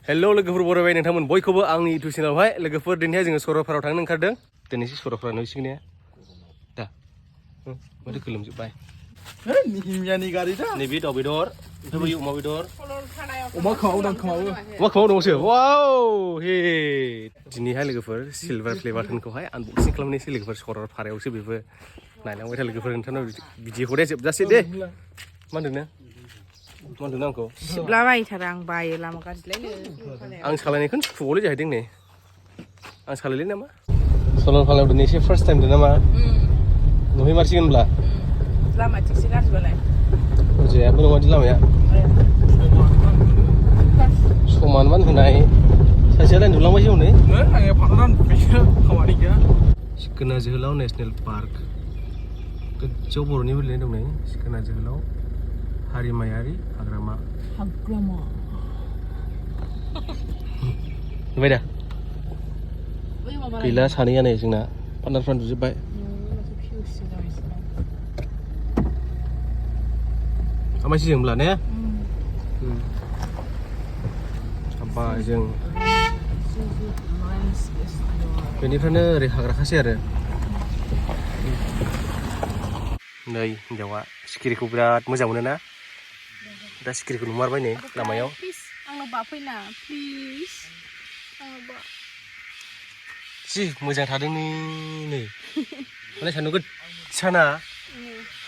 Hello लोगोफोर बरायबाय नोंथांमोन बयखौबो आंनि इउटिउब चेनेलावहाय लोगोफोर दिनैहाय जोङो सरलपारायाव थांनो ओंखारदों दिनैसो सरलपारा नुसिगोन दा माथो गोलोमजोबबाय निहिमियानि गारि दा नैबे दाउ बेदर ओमफ्राय बै अमा बेदर अमा खोमाव दं खोमावो अमा खोमाव दंसो वाव हे दिनैहाय लोगोफोर सिलभार प्ले बाटोनखौहाय आनबक्सिं खालामनायसै लोगोफोर सरलपारायावसो बेबो नायलांबाय था लोगोफोर नोंथांनाव भिडिअखौ दे जोबजासे दे मा होनदों आंखौ सिबलाबायथारो आं बायो लामा गाज्रिलायनो आं सालायनायखौनो सुखुबावलै जाहैदों नै आं सालायलै नामा सरलपारायाव दिनै एसे फार्स्ट टाइम दं नामा नुहैमारसिगोन होनब्ला लामा थिगसे गाज्रिबालाय जेबो नङा दि लामाया समानमान होनाय सासेयालाय नुलांबायसो हनै आङो फाथानान फैसा खामानि गैया सिखोना जोहोलाव नेसनेल पार्क गोजौआव बर'निबो लिरनाय दं नै सिखोना जोहोलाव हारिमायारि हाग्रामा नुबाय दा गैला सानैयानो जोंना पार्टनारफ्रा नुजोब्बाय हाबायसै जों होनब्ला ने हाब्बाय जों बेनिफ्रायनो ओरै हाग्राखासै आरो नै हिन्जावा सिखिरिखौ बिराद मोजां मोनो ना दा सिखिरिखौ नुमारबाय नै लामायाव आंनाव बाफैना प्लिज जि मोजां थादों नै माने सान्दुं गोसाना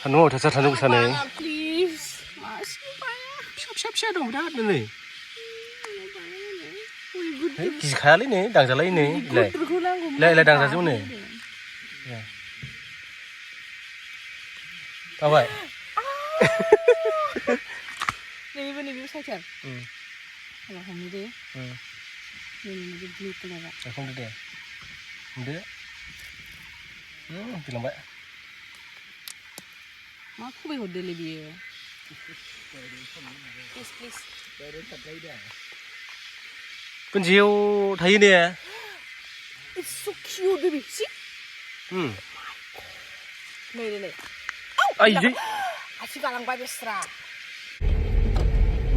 सान्दुं अयथासार सान्दुं गोसा नै प्लिज फिसा फिसा दं बिरादनो नै गिखायालै नै दांजालायो नै लाय दांजाजोबो नै बाबाय नैबे साइकेल हमनो दे नैबे ब्लु कालारा हमदो दे हमदो बिलांबाय मा खुबै हरदोलै बियो प्लिज कुन्जियाव थायो ने It's so cute, baby. See? Nay. Ay, Asik kalang bayi besra.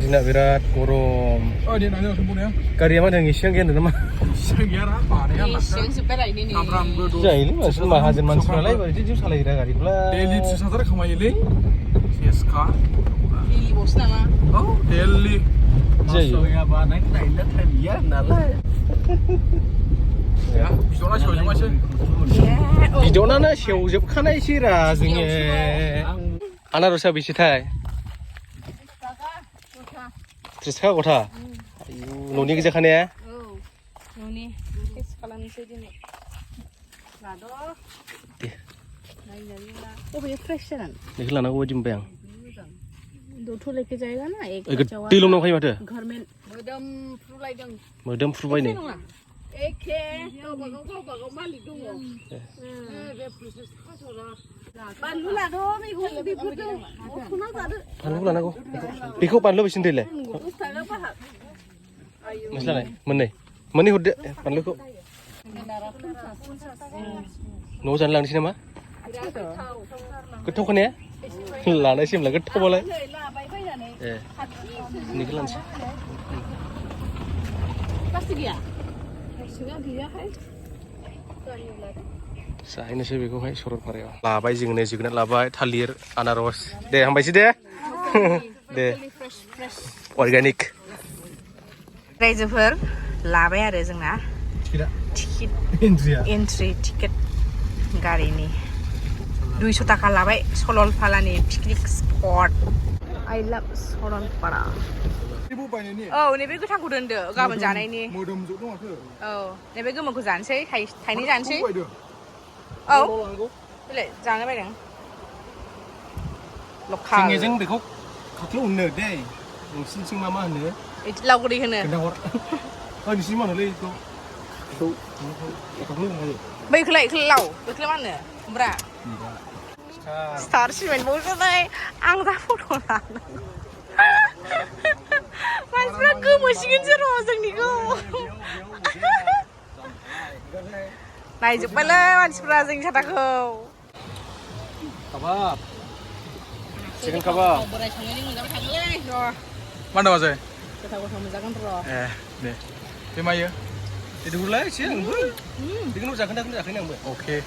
Dina berat korom. Oh dia nanya semuanya Karya mana yang isian kan nama? isian apa ya lah Isian sepeda ini nih. Abram bedo Jadi ini masuk mahajan mansur lagi baru itu salah kira kali pula. Daily susah khamai CSK Lili bos nama. oh Daily Jadi ya banyak Thailand Thailand nalah ya bidona siapa masih Bidona na siapa kan ay sira zingnya. Anak rusak bisitai. Terus kau kota? Noni kerja kan ya? Oh, noni. Kes kalan sedih nih. Lado. Oh, ये fresh है ना? देख लाना वो gym Pay आं दो ठोले के जाएगा ना एक टीलों ना खाई बाटे घर में मदम फ्रूट बाई नहीं एक है तो बगो मालिक दो बे प्रोसेस खासोरा बानलु लादो मैगं बेफोरदो खुना जादो बानलु लानांगौ बेखौ बानलु बेसेन दैलाय नोंस्रालाय मोननै हरदो बानलुखौ न'आव जानो लांनोसै नामा गोथाव खोनाया लानायसै होनब्ला गोथावबालाय बेनिखौ लानोसै plastik ya जाहैनोसै बेखौहाय सरलपारायाव लाबाय जोङो नै जोगोनार लाबाय थालिर आनारस दे हामबायसै दे दे अर्गानिक रायजोफोर लाबाय आरो जोंना टिकेट एन्ट्रि टिकेट गारिनि 200 थाखा लाबाय सरलपारानि picnic spot I love Saralpara औ नैबे गोथांखौ दोनदो गाबोन जानायनि औ नैबे गोमोनखौ जानोसै थाइनै जानोसै औ बेलाय जानो बायदों लखा जों बेखौ खाख्लौ होनो दे नोंसिनिथिं मा होनो लावगुरि होनो खोन्थाहर नोंसिनि मा होनोलै बेखौ खाख्लौ होनो बैखौलाय लाव बैखौलाय मा होनो खुमब्रा स्टार सिमेन्ट बावसोलाय आं दा फट' लानो मानसिफ्रा गोमोसिगोनसो र' जोंनिखौ नायजोब्बायलै मानसिफ्रा जोंनि साथाखौ kabab chicken kabab बोराय संनायनि मोनजाबाय थागोनलै र' mana mas गोथाव मोनजागोन र' deh. Gimana? Jadi dulu lah sih, anggur. Bikin lu jakan anggur. Oke.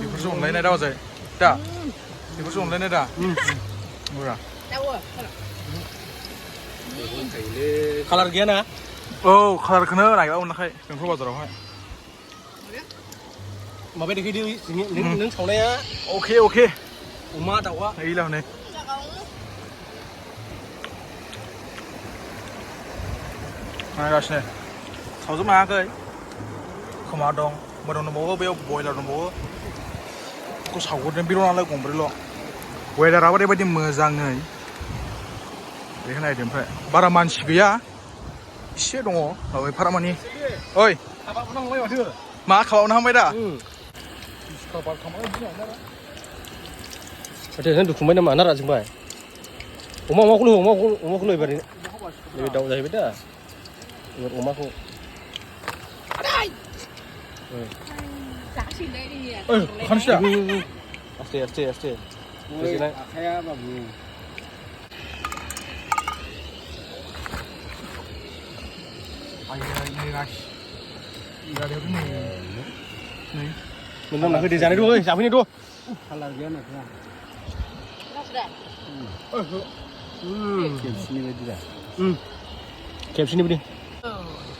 Beberapa online ada apa sih? Dah. Beberapa online ada. Murah. Kalar gimana? Oh, kalau kena naik lah unakai. Beberapa bazar apa? Mabe dikit di sini, neng soalnya. Oke. Uma tahu ah. Ini lah nih. Này là này, sáu giúp má cái, không ăn đâu, mà đâu nó mua cái bồi là nó mua, có sáu cái bên đó là cũng bự lắm, bồi là rau đấy bây giờ mưa giang này, cái này điểm phải, baraman xí cái á, xí đúng không, rồi paramani, ơi, Apa pun ngomong apa tu? má khẩu nó không biết à, Ada kan dokumen nama anak rajin bay. Uma aku ibarat ini. Lebih tahu dari beda. Ibarat uma aku. Saksi đây đi. khăn xí à, Aste. Di sini. Kayak apa bu? ini guys, ini ada cái này, này, Mình không làm cái design này đua ơi, sao ini đua? Halal gimana kan? Sudah. Kem sini lagi dah. Kẹp sini beri.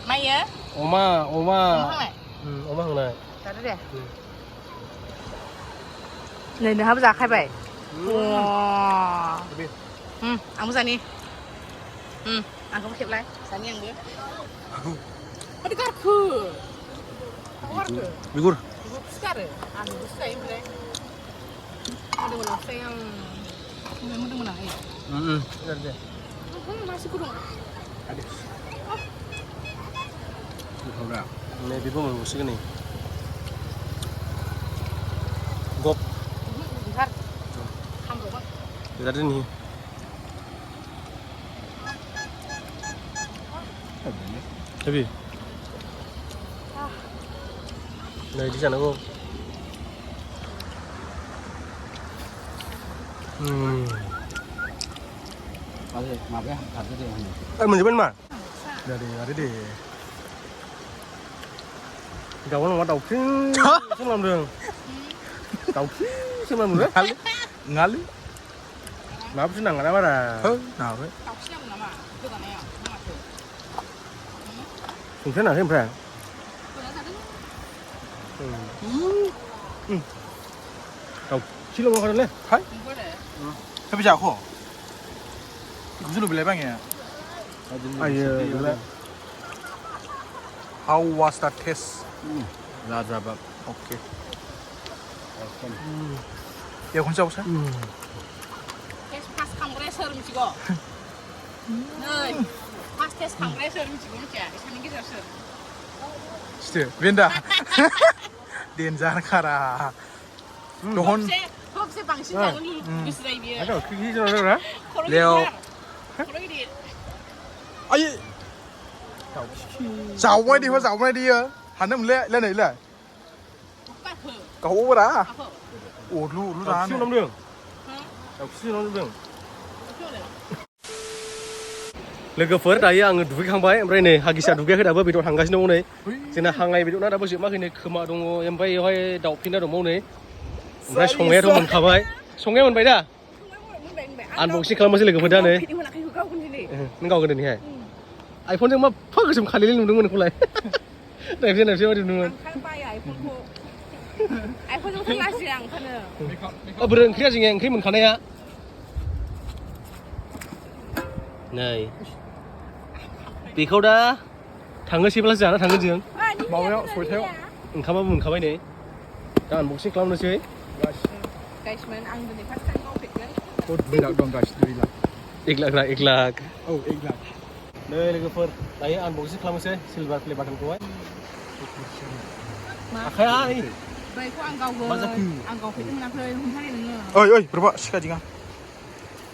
Mày á? Oma. Không này. Oma hàng này. Đó đây. Này nữa hấp ra khai bảy. Wow. Ăn bữa đi. Ăn không kẹp lại. Sáng ăn bữa. Có đi cắt khử. Bigur, Sekarang, anu saya boleh. Ada mana saya yang mudah mana ya? Ada. Masih kurang. Tahu dah. Ini bibo mau musik ni. Gop. Bentar. Kamu berapa? Kita ada ni. Tapi. Này đi chả nó không? Có thể mà cái thật cái gì Mình chỉ bên mà. ada deh. Đầu nó đầu chứ. Không làm đường. Đầu chứ. Không làm đường. Ngali, Mà bữa nào nó là. nào đấy, Tahu siapa nama? Itu kan ya. Nama tu. Không thế nào thêm phải. Sudah satu. Đầu chứ lo ngon lên. hay, Boleh. thế bây giờ khổ, cũng chưa được lấy bao nhiêu, how was that taste? Lazabab. Okay, ya kun sao sao? Tes pas kongreser mesti go. Nih. Pas tes kongreser mesti go mesti. Sana kita ser. İşte, benda, dengar kara, dohon, Kok saya bangsin jangan lu bisa dia. Ada kiki cho nó đó. Leo. Kalau ini. ay, giàu ngay đi, phải giàu ngay đi, hắn em lên này lại, Bukan ke. cậu đã, Apa? ủa lu Đầu ra chứ này, làm đường. Hah? Đầu chứ làm đường. Betul dah. Logoफोर दायो आङो दुगैखांबाय ओमफ्राय नै हागिसा दुगैयाखै दाबो बेदर थांगासिनो दङ नै जोंना हांनाय बेदरना दाबो जोबाखै नै खोमा दङ ओमफ्राय बेवहाय दाउ फिना दंबावो नै ओमफ्राय संनायाथ' मोनखाबाय संनाया मोनबाय दा आनबक्सिं खालामनोसै लोगोफोर दा नै नों गाव गोदोनिहाय आइफनजों मा फा गोसोम खालिलै नुदोंमोन नोंखौलाय नायफिन बायदि नुदोंमोन iPhone itu kelas yang kana. बोरै ओंख्रिया जोंनिया ओंख्रि मोनखानाया नै बेखौ दा थांनोसैब्लासो जाना थांगोन जों माबायाव सयथायाव, ओंखामाबो मोनखाबाय नै दा आनबक्सिं खालामनोसै Guys, man, ang duni pas kan kau pikir. oh 2 lakh dong guys, 2 lakh, 1 lakh oh 1 lakh, नै लोगोफोर दायो आनबक्सिं खालामनोसै सिलभार प्ले बाटनखौहाय आखाया नै Baik, kau angkau gue. Angkau pikir mana kau yang hari ini. oi berapa sih jinga,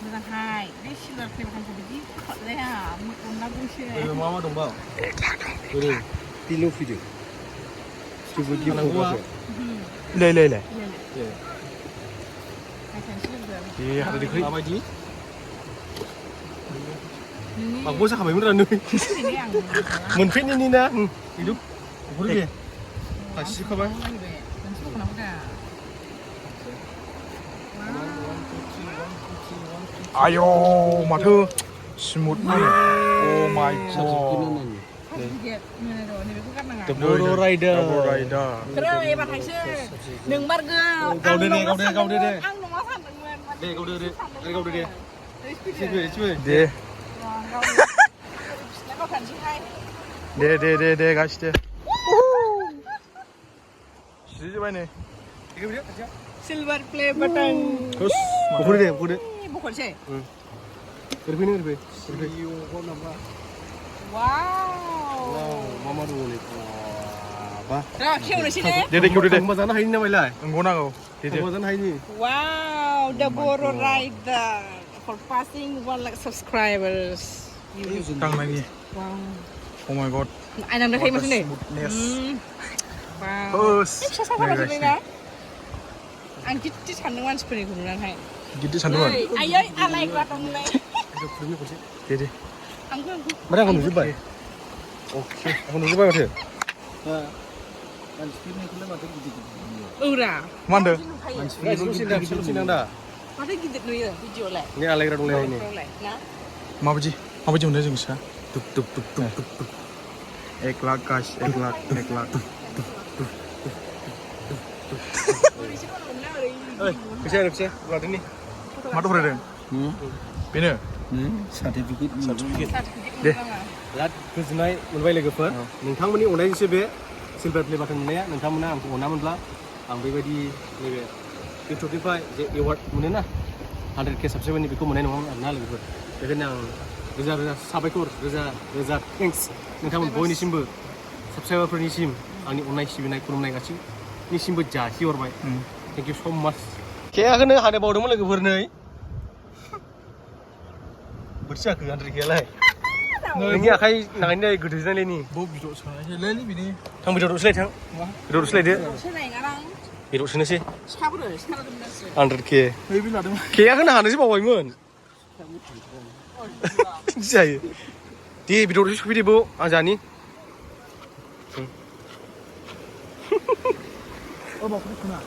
Dengan hai, dia sudah terima kasih biji. Kau leh ya, mukun lagu sih. oi मा मा दंबाव ओरै Pilu video. Coba dia नांगौआ ले ले ले, Iya. Akan sudah. iya ada di kiri, माबायदि Aku sampai beneran nih. Ini yang Mungkin ini nah. Hidup. Aku deh. Kasih kabar. Ayo, 마트 smooth nih. Oh my god. The Boro Rider. Double rider. Keren ya Pak Haisy. Neng Marga. Kau deh, kau deh, kau deh. Ang nomor 3 dengan. Kau deh. Kau deh. Cuy. Deh. Deh, guys deh. Sini coba nih. Silver play button. Terus, Aku deh. Bukan sih. Kerbe. Wow. Mama dulu nih. Apa? Nah, kau di sini. deh, kau deh. Sama sana hari ini namanya lah. Enggak kau. Deh. Sama sana hari ini. Wow, the Boro Rider for passing 1 lakh subscribers. Kang lagi. Wow. Oh my god. Anh đang thấy mà thế này. Smoothness. Wow. Terus. Sao sao mà thế này? Anh chỉ thành được one spring của nó hay. Gitu sanduan. Ai ơi, anh lại qua trong này. Deh. Anh cứ Mana aku nunggu bay? Oke, aku nunggu bay masih. ra. Mana? Nggak, sini dah. Mà thấy cái nuôi rồi, video lại. Ini Allegra dulu ini. Lại. Nah. Apa sih mana jengsa? Tuk. Eklat guys, eklat. Bisa. Buat ini. Matu berada. Bener. Sertifikat. Deh. Lat goजोननाय मोनबाय लोगोफोर नोंथांमोननि अननायजोंसो बे silver play बाटन मोननाया नोंथांमोना आंखौ अनामोनब्ला आं बेबायदि नैबे इउटुबनिफ्राय जे एवार्ड मोनोना 100K साबस्क्राइबारनि बेखौ मोननाय नङामोन आरोना लोगोफोर बेखायनो आं रोजा साबायखर रोजा थेंक्स नोंथांमोन बयनिसिमबो साबस्क्राइबारफोरनिसिम आंनि अननाय सिबिनाय खुलुमनाय गासैनिसिमबो जासिहरबाय थेंक इउ स' माच केकखौनो हानो बावदोंमोन लोगोफोर नै बोरसि जाखो 100Kआलाय नोंनि आखाइ नागायनो गोदोजोनायलायनि Bau bidok sananya bini. थां बेदर सोलाय थां बेदर सोलायदो Cái này ngang. बेदर सोनोसै Sao rồi? Sao rồi? 100K Hei bila dong. केकखौनो हानोसो बावबायमोन जायो दे बेदर सफैदो आं जानि Oh mau kena.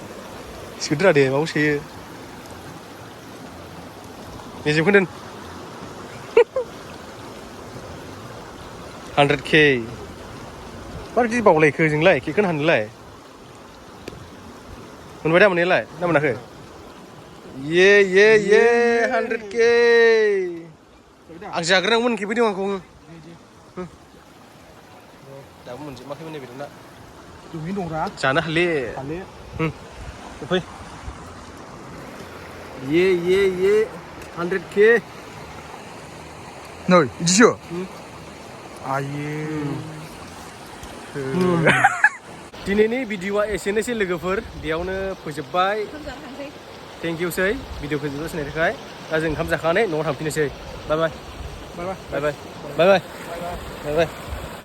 सोदोरा दे माबा सोयो निजेखौ दोन 100K माबायदि बावलायखो जोंलाय केकखौनो हानोलाय मोनबाय दा मोननायालाय ना मोनाखै ये 100K आं जाग्रोनांगौमोन खेबैदों आंखौ दाबो मोनजोबाखैमोन नै बेदरना Dumi dong ra. जानो हाले Kali. फै ये 100K Noi, ijo. Aye. दिनैनि भिडिअआ एसेनोसै लोगोफोर बेयावनो फोजोबबाय थेंक इउ सै भिडिअ फोजोबनायनि थाखाय दा जों ओंखाम जाखांनानै न'आव थांफिननोसै बाय बाय